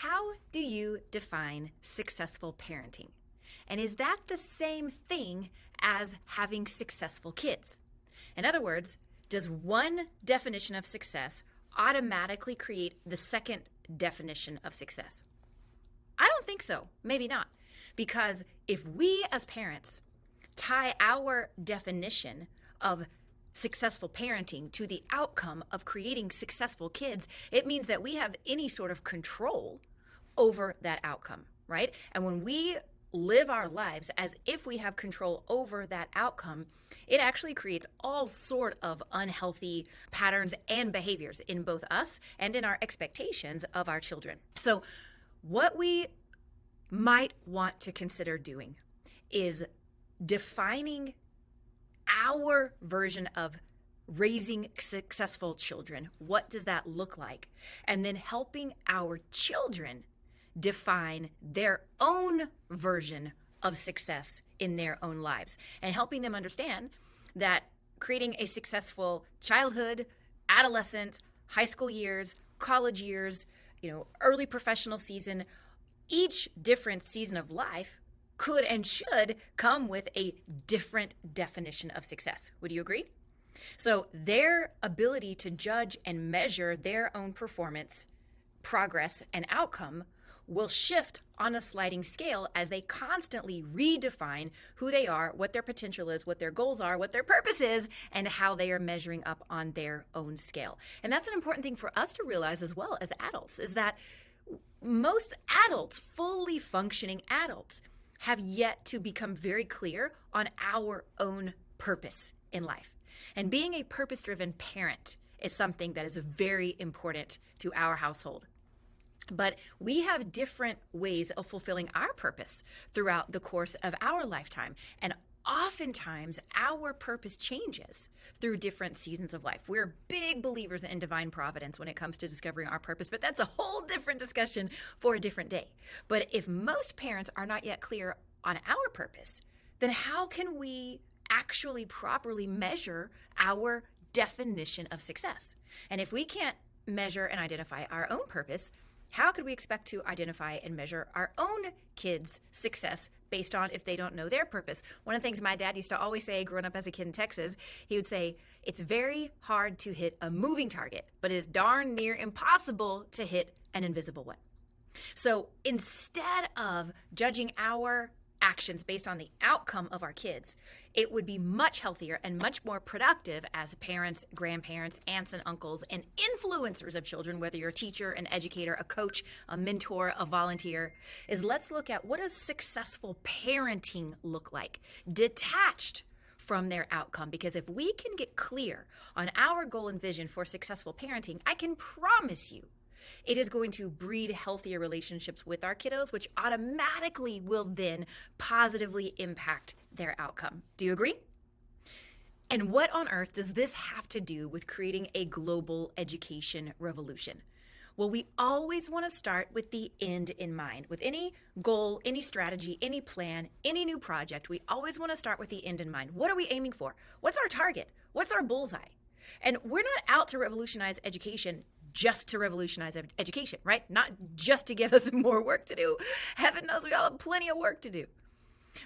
How do you define successful parenting? And is that the same thing as having successful kids? In other words, does one definition of success automatically create the second definition of success? I don't think so. Maybe not. Because if we as parents tie our definition of successful parenting to the outcome of creating successful kids, it means that we have any sort of control over that outcome, right? And when we live our lives as if we have control over that outcome, it actually creates all sort of unhealthy patterns and behaviors in both us and in our expectations of our children. So what we might want to consider doing is defining our version of raising successful children. What does that look like? And then helping our children define their own version of success in their own lives, and helping them understand that creating a successful childhood, adolescence, high school years, college years, early professional season, each different season of life could and should come with a different definition of success. Would you agree? So their ability to judge and measure their own performance, progress, and outcome will shift on a sliding scale as they constantly redefine who they are, what their potential is, what their goals are, what their purpose is, and how they are measuring up on their own scale. And that's an important thing for us to realize as well as adults, is that most adults, fully functioning adults, have yet to become very clear on our own purpose in life. And being a purpose-driven parent is something that is very important to our household. But we have different ways of fulfilling our purpose throughout the course of our lifetime. And oftentimes, our purpose changes through different seasons of life. We're big believers in divine providence when it comes to discovering our purpose, but that's a whole different discussion for a different day. But if most parents are not yet clear on our purpose, then how can we actually properly measure our definition of success? And if we can't measure and identify our own purpose, how could we expect to identify and measure our own kids' success based on if they don't know their purpose? One of the things my dad used to always say growing up as a kid in Texas, he would say, it's very hard to hit a moving target, but it is darn near impossible to hit an invisible one. So instead of judging our actions based on the outcome of our kids, it would be much healthier and much more productive as parents, grandparents, aunts and uncles, and influencers of children, whether you're a teacher, an educator, a coach, a mentor, a volunteer, is let's look at what does successful parenting look like, detached from their outcome. Because if we can get clear on our goal and vision for successful parenting, I can promise you it is going to breed healthier relationships with our kiddos, which automatically will then positively impact their outcome. Do you agree? And what on earth does this have to do with creating a global education revolution? Well, we always want to start with the end in mind. With any goal, any strategy, any plan, any new project, we always want to start with the end in mind. What are we aiming for? What's our target? What's our bullseye? And we're not out to revolutionize education just to revolutionize education, right? Not just to give us more work to do. Heaven knows we all have plenty of work to do.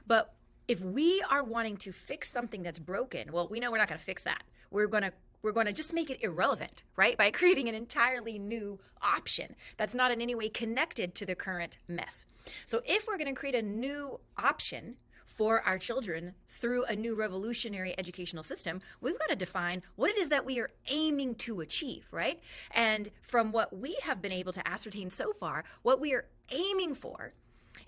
But if we are wanting to fix something that's broken, well, we know we're not going to fix that. We're going to just make it irrelevant, right? By creating an entirely new option that's not in any way connected to the current mess. So if we're going to create a new option for our children through a new revolutionary educational system, we've got to define what it is that we are aiming to achieve, right? And from what we have been able to ascertain so far, what we are aiming for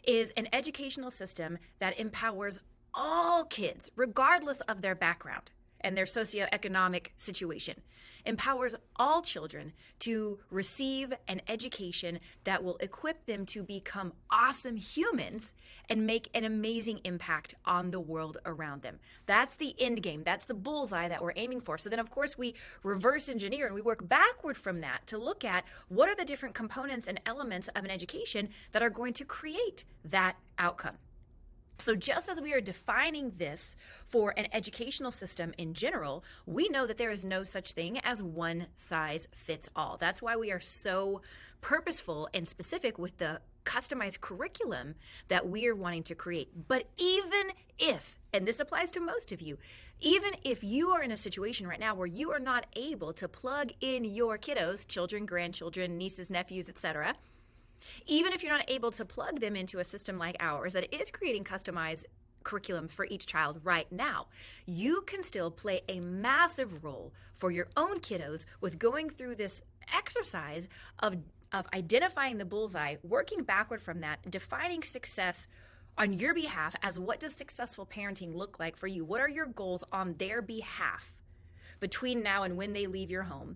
is an educational system that empowers all kids, regardless of their background and their socioeconomic situation, empowers all children to receive an education that will equip them to become awesome humans and make an amazing impact on the world around them. That's the end game. That's the bullseye that we're aiming for. So then, of course, we reverse engineer and we work backward from that to look at what are the different components and elements of an education that are going to create that outcome. So just as we are defining this for an educational system in general, we know that there is no such thing as one size fits all. That's why we are so purposeful and specific with the customized curriculum that we are wanting to create. But even if, and this applies to most of you, even if you are in a situation right now where you are not able to plug in your kiddos, children, grandchildren, nieces, nephews, etc., even if you're not able to plug them into a system like ours that is creating customized curriculum for each child right now, you can still play a massive role for your own kiddos with going through this exercise of identifying the bullseye, working backward from that, defining success on your behalf as what does successful parenting look like for you? What are your goals on their behalf between now and when they leave your home?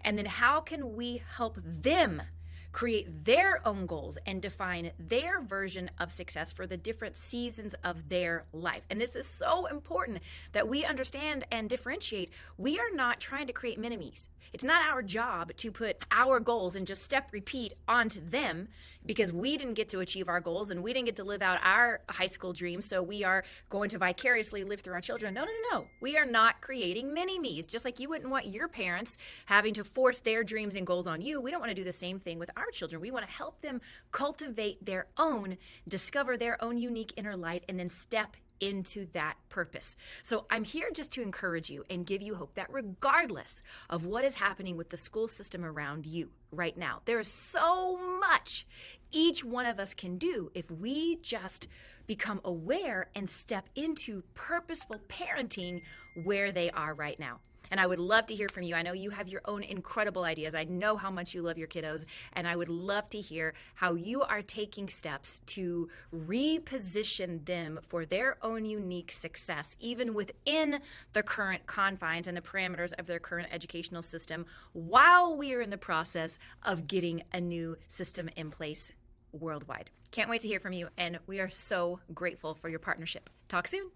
And then how can we help them create their own goals and define their version of success for the different seasons of their life? And this is so important that we understand and differentiate. We are not trying to create mini-me's. It's not our job to put our goals and just step repeat onto them because we didn't get to achieve our goals and we didn't get to live out our high school dreams, so we are going to vicariously live through our children. No. We are not creating mini-me's. Just like you wouldn't want your parents having to force their dreams and goals on you, we don't want to do the same thing with our children. We want to help them cultivate their own, discover their own unique inner light, and then step into that purpose. So I'm here just to encourage you and give you hope that regardless of what is happening with the school system around you right now, there is so much each one of us can do if we just become aware and step into purposeful parenting where they are right now. And I would love to hear from you. I know you have your own incredible ideas. I know how much you love your kiddos, and I would love to hear how you are taking steps to reposition them for their own unique success, even within the current confines and the parameters of their current educational system, while we are in the process of getting a new system in place worldwide. Can't wait to hear from you, and we are so grateful for your partnership. Talk soon.